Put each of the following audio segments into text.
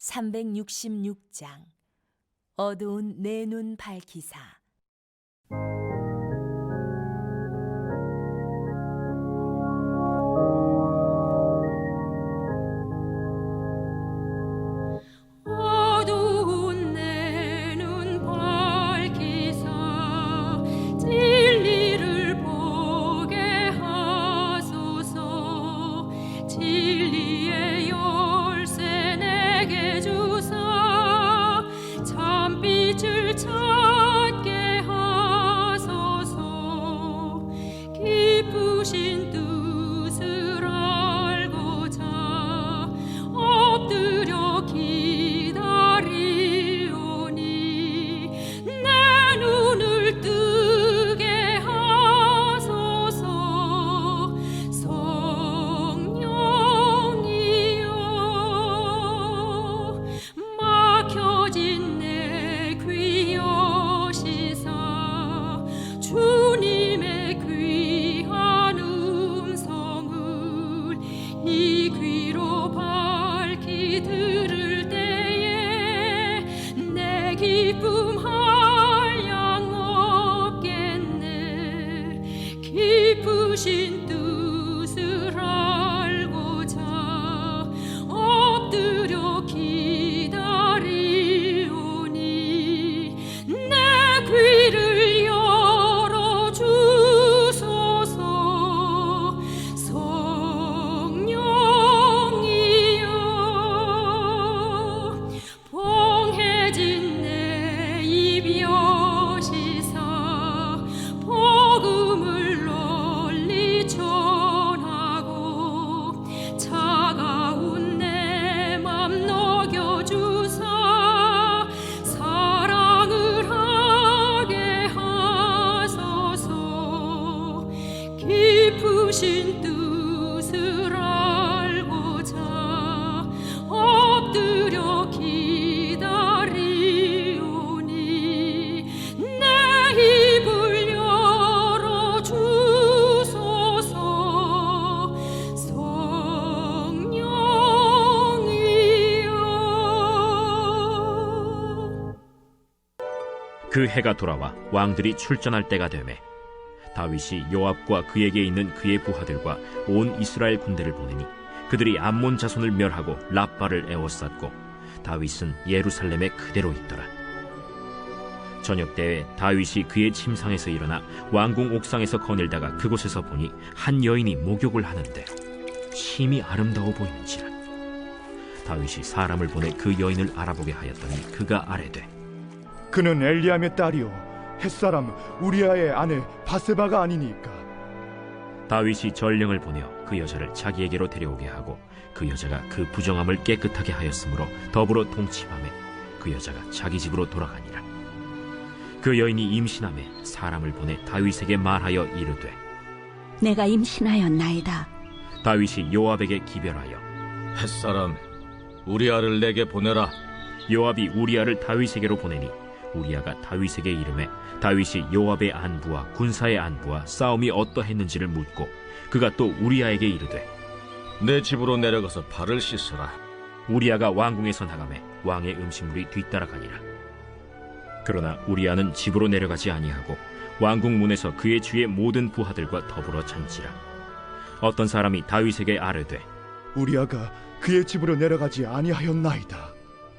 366장 어두운 내 눈 밝히사. 어두운 내 눈 밝히사 진리를 보게 하소서. 진리의 열쇠 내게 주사 참빛을 찾게 하소서. 기쁘신 뜻을 알고자 엎드려 기다리오니 내 눈을 뜨게 하소서. 성령이여 막혀진 내 귀 여시사 주님의 귀한 음성을 이 귀로 밝히 들을 때에 내 기쁨 한량 없겠네. 기쁘신 뜻을 알고자 엎드려 기다리오니 내 귀를 열어 주소서. 성령이여 봉해진 내 입 여시사 복음을 널리 전하고 차가운 내 맘 녹여주사 사랑을 하게 하소서. 기쁘신 뜻을 알고자 엎드려 기다리오니 내 입을 열어 주소서. 성령이여. 그 해가 돌아와 왕들이 출전할 때가 되매 다윗이 요압과 그에게 있는 그의 부하들과 온 이스라엘 군대를 보내니 그들이 암몬 자손을 멸하고 랍바를 에워쌌고 다윗은 예루살렘에 그대로 있더라. 저녁 때에 다윗이 그의 침상에서 일어나 왕궁 옥상에서 거닐다가 그곳에서 보니 한 여인이 목욕을 하는데 심히 아름다워 보이는지라. 다윗이 사람을 보내 그 여인을 알아보게 하였더니 그가 아뢰되 그는 엘리암의 딸이요 햇사람 우리아의 아내 바세바가 아니니까. 다윗이 전령을 보내어 그 여자를 자기에게로 데려오게 하고 그 여자가 그 부정함을 깨끗하게 하였으므로 더불어 동침하매 그 여자가 자기 집으로 돌아가니라. 그 여인이 임신하매 사람을 보내 다윗에게 말하여 이르되 내가 임신하였나이다. 다윗이 요압에게 기별하여 햇사람 우리아를 내게 보내라. 요압이 우리아를 다윗에게로 보내니 우리아가 다윗에게 이르매 다윗이 요압의 안부와 군사의 안부와 싸움이 어떠했는지를 묻고 그가 또 우리아에게 이르되 내 집으로 내려가서 발을 씻어라. 우리아가 왕궁에서 나가매 왕의 음식물이 뒤따라가니라. 그러나 우리아는 집으로 내려가지 아니하고 왕궁 문에서 그의 주의 모든 부하들과 더불어 잔지라. 어떤 사람이 다윗에게 아뢰되 우리아가 그의 집으로 내려가지 아니하였나이다.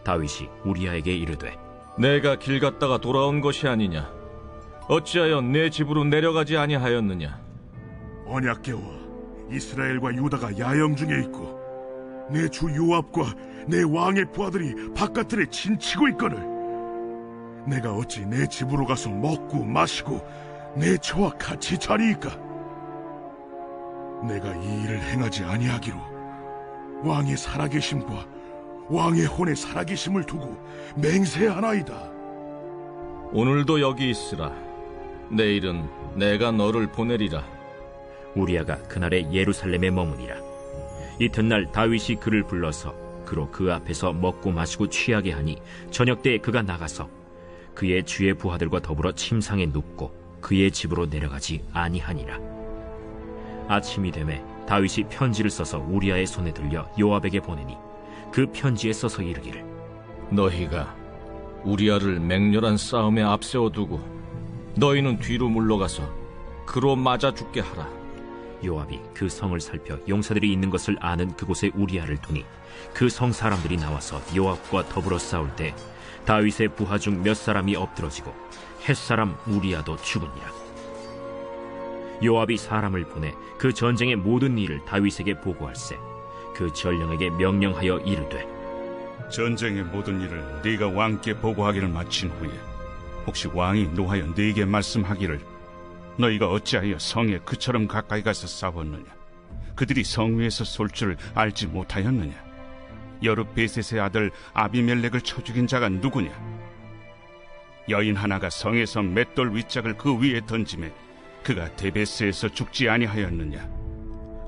다윗이 우리아에게 이르되 내가 길 갔다가 돌아온 것이 아니냐. 어찌하여 내 집으로 내려가지 아니하였느냐. 언약궤와 이스라엘과 유다가 야영 중에 있고 내 주 요압과 내 왕의 부하들이 바깥들에 진치고 있거늘 내가 어찌 내 집으로 가서 먹고 마시고 내 처와 같이 자리이까. 내가 이 일을 행하지 아니하기로 왕의 살아계심과 왕의 혼의 살아계심을 두고 맹세하나이다. 오늘도 여기 있으라. 내일은 내가 너를 보내리라. 우리아가 그날에 예루살렘에 머무니라. 이튿날 다윗이 그를 불러서 그로 그 앞에서 먹고 마시고 취하게 하니 저녁 때에 그가 나가서 그의 주의 부하들과 더불어 침상에 눕고 그의 집으로 내려가지 아니하니라. 아침이 되매 다윗이 편지를 써서 우리아의 손에 들려 요압에게 보내니 그 편지에 써서 이르기를 너희가 우리아를 맹렬한 싸움에 앞세워두고 너희는 뒤로 물러가서 그로 맞아 죽게 하라. 요압이 그 성을 살펴 용사들이 있는 것을 아는 그곳에 우리아를 두니 그 성 사람들이 나와서 요압과 더불어 싸울 때 다윗의 부하 중 몇 사람이 엎드러지고 햇사람 우리아도 죽으니라. 요압이 사람을 보내 그 전쟁의 모든 일을 다윗에게 보고할세. 그 전령에게 명령하여 이르되 전쟁의 모든 일을 네가 왕께 보고하기를 마친 후에 혹시 왕이 노하여 네게 말씀하기를 너희가 어찌하여 성에 그처럼 가까이 가서 싸웠느냐? 그들이 성 위에서 쏠 줄 알지 못하였느냐? 여룻베셋의 아들 아비멜렉을 쳐 죽인 자가 누구냐? 여인 하나가 성에서 맷돌 윗짝을 그 위에 던짐에 그가 데베스에서 죽지 아니하였느냐?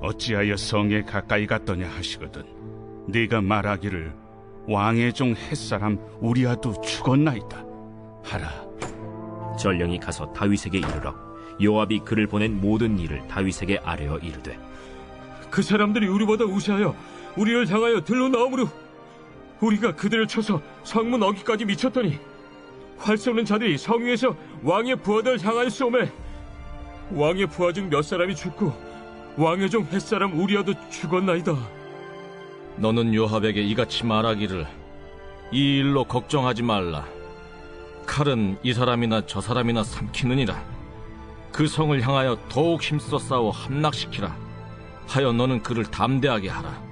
어찌하여 성에 가까이 갔더냐 하시거든 네가 말하기를 왕의 종 햇사람 우리아도 죽었나이다 하라. 전령이 가서 다윗에게 이르러 요압이 그를 보낸 모든 일을 다윗에게 아뢰어 이르되 그 사람들이 우리보다 우세하여 우리를 향하여 들로 나오므로 우리가 그들을 쳐서 성문 어귀까지 미쳤더니 활 쏘는 자들이 성 위에서 왕의 부하들 향하여 쏘매 왕의 부하 중 몇 사람이 죽고 왕의 종 햇사람 우리아도 죽었나이다. 너는 요압에게 이같이 말하기를 이 일로 걱정하지 말라. 칼은 이 사람이나 저 사람이나 삼키느니라. 그 성을 향하여 더욱 힘써 싸워 함락시키라 하여 너는 그를 담대하게 하라.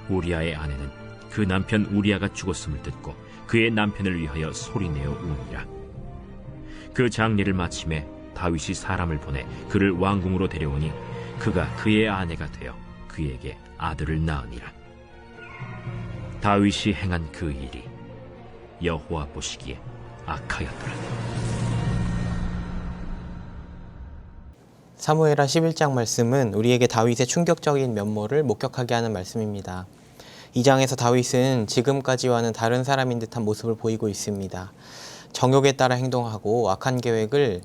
우리아의 아내는 그 남편 우리아가 죽었음을 듣고 그의 남편을 위하여 소리내어 우니라. 그 장례를 마침에 다윗이 사람을 보내 그를 왕궁으로 데려오니 그가 그의 아내가 되어 그에게 아들을 낳으니라. 다윗이 행한 그 일이 여호와 보시기에 악하였더라. 사무엘하 11장 말씀은 우리에게 다윗의 충격적인 면모를 목격하게 하는 말씀입니다. 이 장에서 다윗은 지금까지와는 다른 사람인 듯한 모습을 보이고 있습니다. 정욕에 따라 행동하고 악한 계획을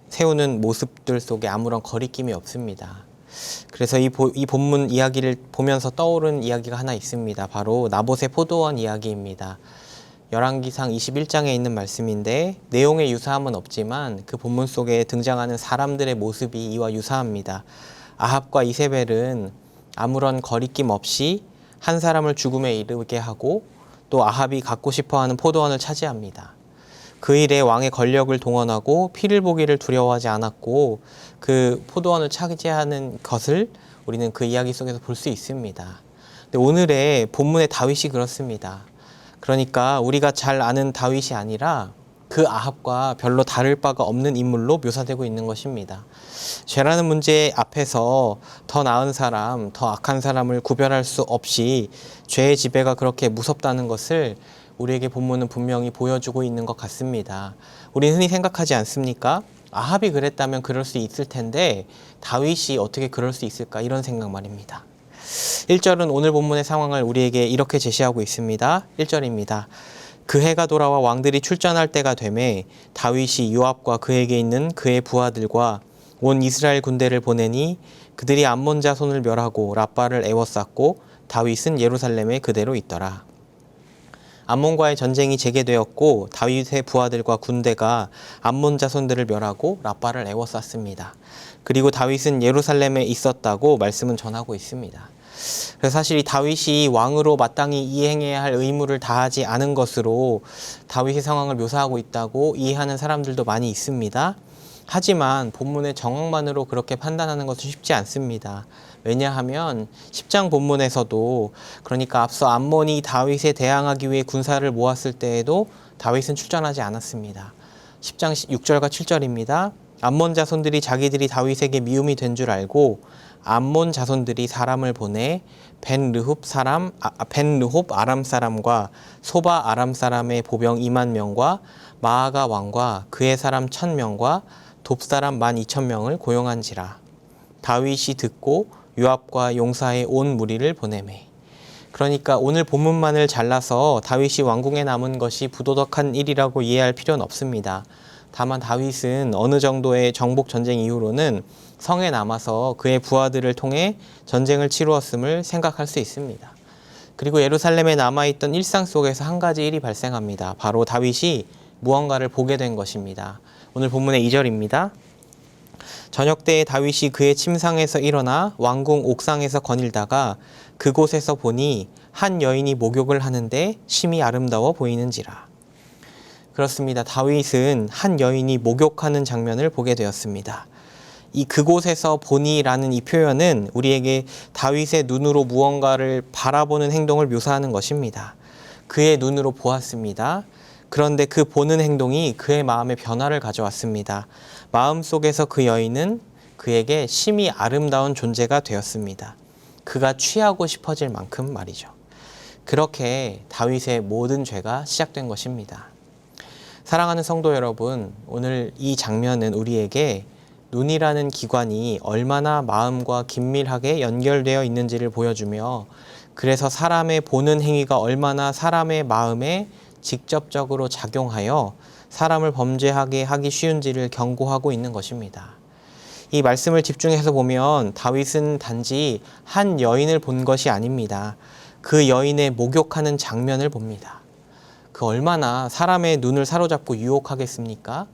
세우는 모습들 속에 아무런 거리낌이 없습니다. 그래서 이 본문 이야기를 보면서 떠오른 이야기가 하나 있습니다. 바로 나봇의 포도원 이야기입니다. 열왕기상 21장에 있는 말씀인데 내용의 유사함은 없지만 그 본문 속에 등장하는 사람들의 모습이 이와 유사합니다. 아합과 이세벨은 아무런 거리낌 없이 한 사람을 죽음에 이르게 하고 또 아합이 갖고 싶어하는 포도원을 차지합니다. 그 일에 왕의 권력을 동원하고 피를 보기를 두려워하지 않았고 그 포도원을 차지하는 것을 우리는 그 이야기 속에서 볼 수 있습니다. 근데 오늘의 본문의 다윗이 그렇습니다. 그러니까 우리가 잘 아는 다윗이 아니라 그 아합과 별로 다를 바가 없는 인물로 묘사되고 있는 것입니다. 죄라는 문제 앞에서 더 나은 사람, 더 악한 사람을 구별할 수 없이 죄의 지배가 그렇게 무섭다는 것을 우리에게 본문은 분명히 보여주고 있는 것 같습니다. 우리는 흔히 생각하지 않습니까? 아합이 그랬다면 그럴 수 있을 텐데 다윗이 어떻게 그럴 수 있을까? 이런 생각 말입니다. 1절은 오늘 본문의 상황을 우리에게 이렇게 제시하고 있습니다. 1절입니다. 그 해가 돌아와 왕들이 출전할 때가 되매 다윗이 요압과 그에게 있는 그의 부하들과 온 이스라엘 군대를 보내니 그들이 암몬 자손을 멸하고 라빠를 애워쌌고 다윗은 예루살렘에 그대로 있더라. 암몬과의 전쟁이 재개되었고 다윗의 부하들과 군대가 암몬 자손들을 멸하고 라빠를 애워쌌습니다. 그리고 다윗은 예루살렘에 있었다고 말씀은 전하고 있습니다. 그래서 사실 이 다윗이 왕으로 마땅히 이행해야 할 의무를 다하지 않은 것으로 다윗의 상황을 묘사하고 있다고 이해하는 사람들도 많이 있습니다. 하지만 본문의 정황만으로 그렇게 판단하는 것은 쉽지 않습니다. 왜냐하면 10장 본문에서도 그러니까 앞서 암몬이 다윗에 대항하기 위해 군사를 모았을 때에도 다윗은 출전하지 않았습니다. 10장 6절과 7절입니다. 암몬 자손들이 자기들이 다윗에게 미움이 된 줄 알고 암몬 자손들이 사람을 보내 벤르홉 아람 사람과 소바 아람 사람의 보병 2만 명과 마아가 왕과 그의 사람 1,000명과 돕 사람 12,000명을 고용한지라. 다윗이 듣고 요압과 용사의 온 무리를 보내매. 그러니까 오늘 본문만을 잘라서 다윗이 왕궁에 남은 것이 부도덕한 일이라고 이해할 필요는 없습니다. 다만 다윗은 어느 정도의 정복 전쟁 이후로는 성에 남아서 그의 부하들을 통해 전쟁을 치루었음을 생각할 수 있습니다. 그리고 예루살렘에 남아있던 일상 속에서 한 가지 일이 발생합니다. 바로 다윗이 무언가를 보게 된 것입니다. 오늘 본문의 2절입니다. 저녁 때에 다윗이 그의 침상에서 일어나 왕궁 옥상에서 거닐다가 그곳에서 보니 한 여인이 목욕을 하는데 심히 아름다워 보이는지라. 그렇습니다. 다윗은 한 여인이 목욕하는 장면을 보게 되었습니다. 이 그곳에서 보니라는 이 표현은 우리에게 다윗의 눈으로 무언가를 바라보는 행동을 묘사하는 것입니다. 그의 눈으로 보았습니다. 그런데 그 보는 행동이 그의 마음에 변화를 가져왔습니다. 마음속에서 그 여인은 그에게 심히 아름다운 존재가 되었습니다. 그가 취하고 싶어질 만큼 말이죠. 그렇게 다윗의 모든 죄가 시작된 것입니다. 사랑하는 성도 여러분, 오늘 이 장면은 우리에게 눈이라는 기관이 얼마나 마음과 긴밀하게 연결되어 있는지를 보여주며, 그래서 사람의 보는 행위가 얼마나 사람의 마음에 직접적으로 작용하여 사람을 범죄하게 하기 쉬운지를 경고하고 있는 것입니다. 이 말씀을 집중해서 보면 다윗은 단지 한 여인을 본 것이 아닙니다. 그 여인의 목욕하는 장면을 봅니다. 그 얼마나 사람의 눈을 사로잡고 유혹하겠습니까?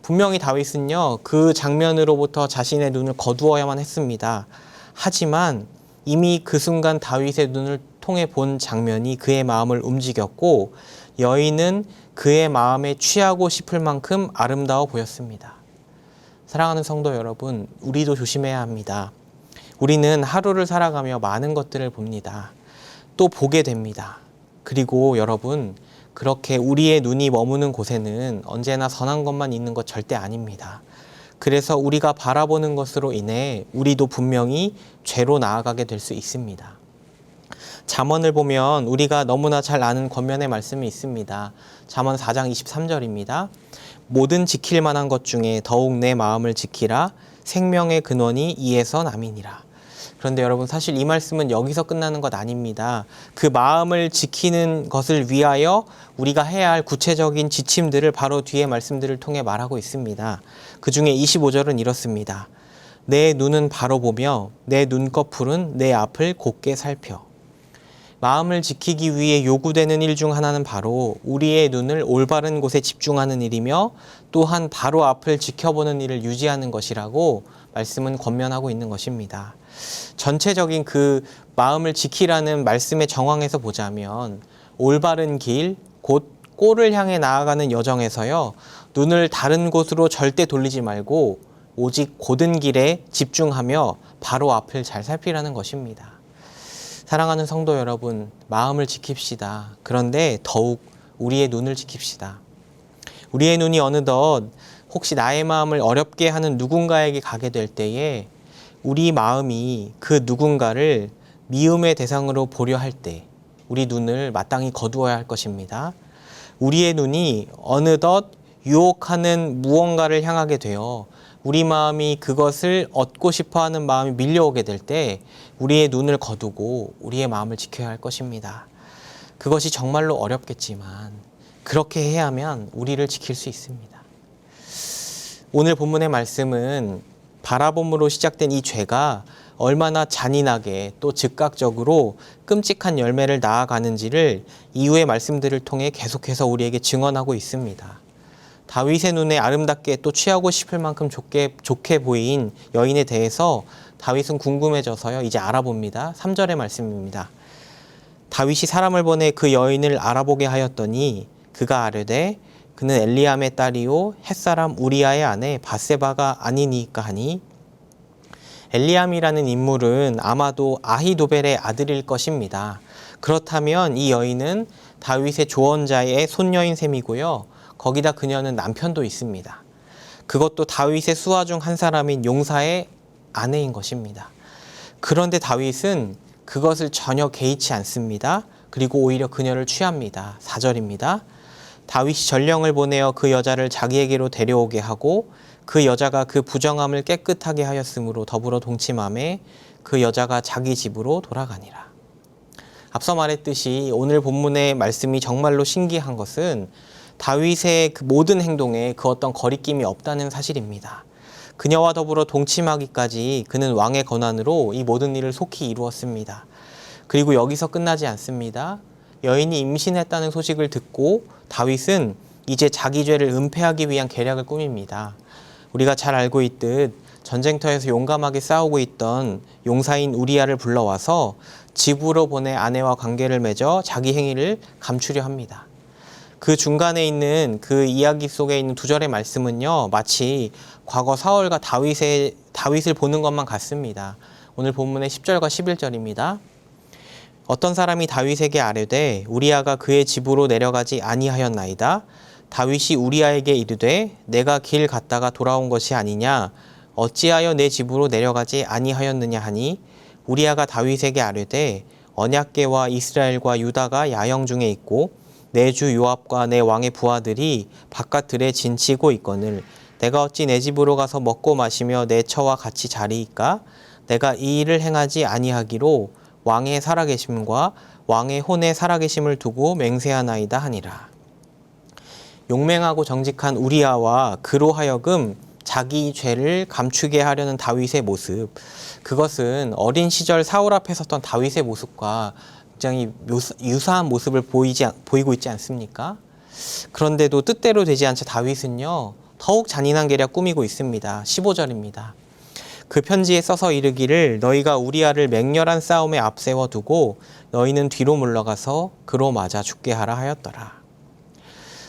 분명히 다윗은요, 그 장면으로부터 자신의 눈을 거두어야만 했습니다. 하지만 이미 그 순간 다윗의 눈을 통해 본 장면이 그의 마음을 움직였고, 여인은 그의 마음에 취하고 싶을 만큼 아름다워 보였습니다. 사랑하는 성도 여러분, 우리도 조심해야 합니다. 우리는 하루를 살아가며 많은 것들을 봅니다. 또 보게 됩니다. 그리고 여러분, 그렇게 우리의 눈이 머무는 곳에는 언제나 선한 것만 있는 것 절대 아닙니다. 그래서 우리가 바라보는 것으로 인해 우리도 분명히 죄로 나아가게 될 수 있습니다. 잠언을 보면 우리가 너무나 잘 아는 권면의 말씀이 있습니다. 잠언 4장 23절입니다. 모든 지킬 만한 것 중에 더욱 내 마음을 지키라. 생명의 근원이 이에서 남이니라. 그런데 여러분, 사실 이 말씀은 여기서 끝나는 것 아닙니다. 그 마음을 지키는 것을 위하여 우리가 해야 할 구체적인 지침들을 바로 뒤에 말씀들을 통해 말하고 있습니다. 그 중에 25절은 이렇습니다. 내 눈은 바로 보며 내 눈꺼풀은 내 앞을 곧게 살펴. 마음을 지키기 위해 요구되는 일 중 하나는 바로 우리의 눈을 올바른 곳에 집중하는 일이며, 또한 바로 앞을 지켜보는 일을 유지하는 것이라고 말씀은 권면하고 있는 것입니다. 전체적인 그 마음을 지키라는 말씀의 정황에서 보자면, 올바른 길, 곧 꼴을 향해 나아가는 여정에서요, 눈을 다른 곳으로 절대 돌리지 말고 오직 곧은 길에 집중하며 바로 앞을 잘 살피라는 것입니다. 사랑하는 성도 여러분, 마음을 지킵시다. 그런데 더욱 우리의 눈을 지킵시다. 우리의 눈이 어느덧 혹시 나의 마음을 어렵게 하는 누군가에게 가게 될 때에 우리 마음이 그 누군가를 미움의 대상으로 보려 할 때 우리 눈을 마땅히 거두어야 할 것입니다. 우리의 눈이 어느덧 유혹하는 무언가를 향하게 되어 우리 마음이 그것을 얻고 싶어하는 마음이 밀려오게 될 때 우리의 눈을 거두고 우리의 마음을 지켜야 할 것입니다. 그것이 정말로 어렵겠지만 그렇게 해야 하면 우리를 지킬 수 있습니다. 오늘 본문의 말씀은 바라봄으로 시작된 이 죄가 얼마나 잔인하게 또 즉각적으로 끔찍한 열매를 낳아가는지를 이후의 말씀들을 통해 계속해서 우리에게 증언하고 있습니다. 다윗의 눈에 아름답게 또 취하고 싶을 만큼 좋게 보인 여인에 대해서 다윗은 궁금해져서요, 이제 알아봅니다. 3절의 말씀입니다. 다윗이 사람을 보내 그 여인을 알아보게 하였더니 그가 아뢰되 그는 엘리암의 딸이요 햇사람 우리아의 아내 바세바가 아니니까 하니, 엘리암이라는 인물은 아마도 아히도벨의 아들일 것입니다. 그렇다면 이 여인은 다윗의 조언자의 손녀인 셈이고요. 거기다 그녀는 남편도 있습니다. 그것도 다윗의 수하 중 한 사람인 용사의 아내인 것입니다. 그런데 다윗은 그것을 전혀 개의치 않습니다. 그리고 오히려 그녀를 취합니다. 4절입니다. 다윗이 전령을 보내어 그 여자를 자기에게로 데려오게 하고 그 여자가 그 부정함을 깨끗하게 하였으므로 더불어 동침함에 그 여자가 자기 집으로 돌아가니라. 앞서 말했듯이 오늘 본문의 말씀이 정말로 신기한 것은 다윗의 그 모든 행동에 그 어떤 거리낌이 없다는 사실입니다. 그녀와 더불어 동침하기까지 그는 왕의 권한으로 이 모든 일을 속히 이루었습니다. 그리고 여기서 끝나지 않습니다. 여인이 임신했다는 소식을 듣고 다윗은 이제 자기 죄를 은폐하기 위한 계략을 꾸밉니다. 우리가 잘 알고 있듯 전쟁터에서 용감하게 싸우고 있던 용사인 우리아를 불러와서 집으로 보내 아내와 관계를 맺어 자기 행위를 감추려 합니다. 그 중간에 있는 그 이야기 속에 있는 두 절의 말씀은요, 마치 과거 사울과 다윗을 보는 것만 같습니다. 오늘 본문의 10절과 11절입니다. 어떤 사람이 다윗에게 아뢰되 우리아가 그의 집으로 내려가지 아니하였나이다. 다윗이 우리아에게 이르되 내가 길 갔다가 돌아온 것이 아니냐. 어찌하여 내 집으로 내려가지 아니하였느냐 하니 우리아가 다윗에게 아뢰되 언약궤와 이스라엘과 유다가 야영 중에 있고 내 주 요압과 내 왕의 부하들이 바깥들에 진치고 있거늘 내가 어찌 내 집으로 가서 먹고 마시며 내 처와 같이 자리이까. 내가 이 일을 행하지 아니하기로 왕의 살아계심과 왕의 혼의 살아계심을 두고 맹세하나이다 하니라. 용맹하고 정직한 우리아와 그로 하여금 자기 죄를 감추게 하려는 다윗의 모습, 그것은 어린 시절 사울 앞에 섰던 다윗의 모습과 굉장히 유사한 모습을 보이고 있지 않습니까? 그런데도 뜻대로 되지 않자 다윗은요, 더욱 잔인한 계략 꾸미고 있습니다. 15절입니다. 그 편지에 써서 이르기를 너희가 우리아를 맹렬한 싸움에 앞세워 두고 너희는 뒤로 물러가서 그로 맞아 죽게 하라 하였더라.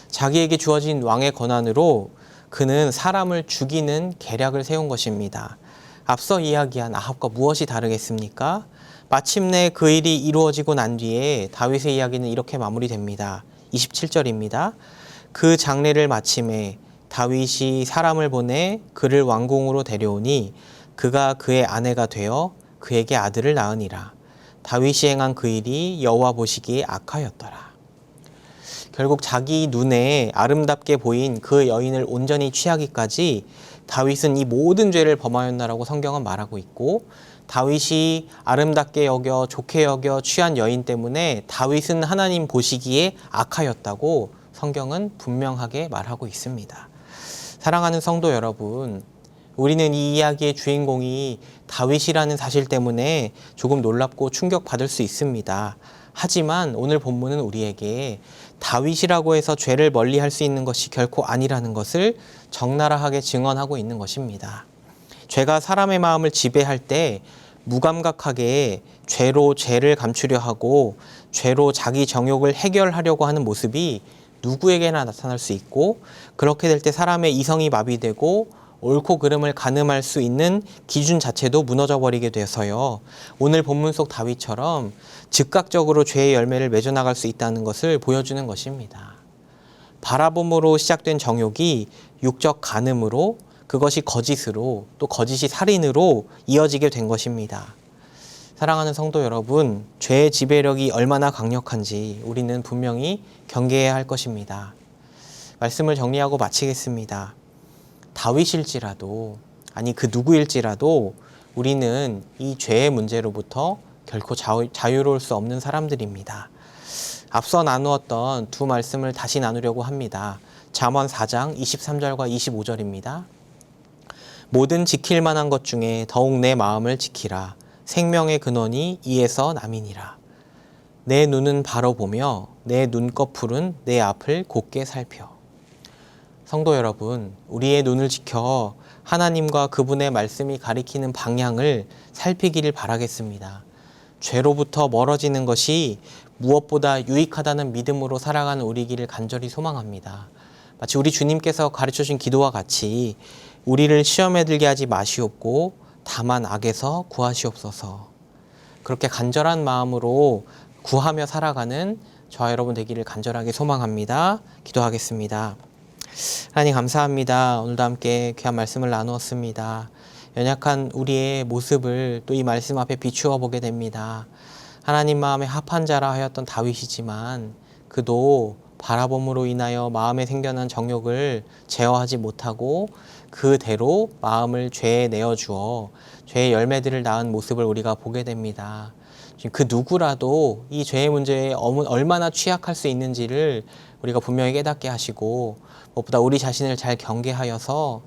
자기에게 주어진 왕의 권한으로 그는 사람을 죽이는 계략을 세운 것입니다. 앞서 이야기한 아합과 무엇이 다르겠습니까? 마침내 그 일이 이루어지고 난 뒤에 다윗의 이야기는 이렇게 마무리됩니다. 27절입니다. 그 장례를 마침에 다윗이 사람을 보내 그를 왕궁으로 데려오니 그가 그의 아내가 되어 그에게 아들을 낳으니라. 다윗이 행한 그 일이 여호와 보시기에 악하였더라. 결국 자기 눈에 아름답게 보인 그 여인을 온전히 취하기까지 다윗은 이 모든 죄를 범하였나라고 성경은 말하고 있고, 다윗이 아름답게 여겨 좋게 여겨 취한 여인 때문에 다윗은 하나님 보시기에 악하였다고 성경은 분명하게 말하고 있습니다. 사랑하는 성도 여러분, 우리는 이 이야기의 주인공이 다윗이라는 사실 때문에 조금 놀랍고 충격받을 수 있습니다. 하지만 오늘 본문은 우리에게 다윗이라고 해서 죄를 멀리할 수 있는 것이 결코 아니라는 것을 적나라하게 증언하고 있는 것입니다. 죄가 사람의 마음을 지배할 때 무감각하게 죄로 죄를 감추려 하고 죄로 자기 정욕을 해결하려고 하는 모습이 누구에게나 나타날 수 있고, 그렇게 될 때 사람의 이성이 마비되고 옳고 그름을 가늠할 수 있는 기준 자체도 무너져 버리게 돼서요, 오늘 본문 속 다윗처럼 즉각적으로 죄의 열매를 맺어나갈 수 있다는 것을 보여주는 것입니다. 바라봄으로 시작된 정욕이 육적 간음으로, 그것이 거짓으로, 또 거짓이 살인으로 이어지게 된 것입니다. 사랑하는 성도 여러분, 죄의 지배력이 얼마나 강력한지 우리는 분명히 경계해야 할 것입니다. 말씀을 정리하고 마치겠습니다. 다윗일지라도, 아니 그 누구일지라도 우리는 이 죄의 문제로부터 결코 자유로울 수 없는 사람들입니다. 앞서 나누었던 두 말씀을 다시 나누려고 합니다. 잠언 4장 23절과 25절입니다. 모든 지킬 만한 것 중에 더욱 내 마음을 지키라. 생명의 근원이 이에서 남이니라. 내 눈은 바로 보며 내 눈꺼풀은 내 앞을 곧게 살펴. 성도 여러분, 우리의 눈을 지켜 하나님과 그분의 말씀이 가리키는 방향을 살피기를 바라겠습니다. 죄로부터 멀어지는 것이 무엇보다 유익하다는 믿음으로 살아가는 우리기를 간절히 소망합니다. 마치 우리 주님께서 가르쳐주신 기도와 같이 우리를 시험에 들게 하지 마시옵고 다만 악에서 구하시옵소서. 그렇게 간절한 마음으로 구하며 살아가는 저와 여러분 되기를 간절하게 소망합니다. 기도하겠습니다. 하나님 감사합니다. 오늘도 함께 귀한 말씀을 나누었습니다. 연약한 우리의 모습을 또 이 말씀 앞에 비추어 보게 됩니다. 하나님 마음에 합한 자라 하였던 다윗이지만 그도 바라봄으로 인하여 마음에 생겨난 정욕을 제어하지 못하고 그대로 마음을 죄에 내어주어 죄의 열매들을 낳은 모습을 우리가 보게 됩니다. 그 누구라도 이 죄의 문제에 얼마나 취약할 수 있는지를 우리가 분명히 깨닫게 하시고, 무엇보다 우리 자신을 잘 경계하여서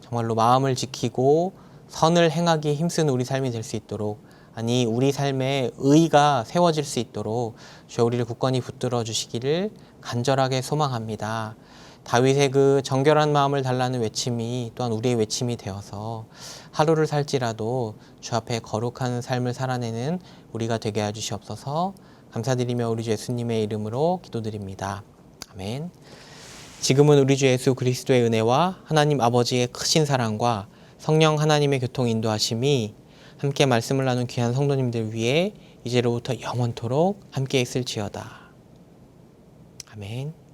정말로 마음을 지키고 선을 행하기에 힘쓰는 우리 삶이 될 수 있도록 아니 우리 삶에 의가 세워질 수 있도록 주여 우리를 굳건히 붙들어 주시기를 간절하게 소망합니다. 다윗의 그 정결한 마음을 달라는 외침이 또한 우리의 외침이 되어서 하루를 살지라도 주 앞에 거룩한 삶을 살아내는 우리가 되게 해주시옵소서. 감사드리며 우리 주 예수님의 이름으로 기도드립니다. 아멘. 지금은 우리 주 예수 그리스도의 은혜와 하나님 아버지의 크신 사랑과 성령 하나님의 교통 인도하심이 함께 말씀을 나눈 귀한 성도님들 위해 이제로부터 영원토록 함께 있을지어다. 아멘.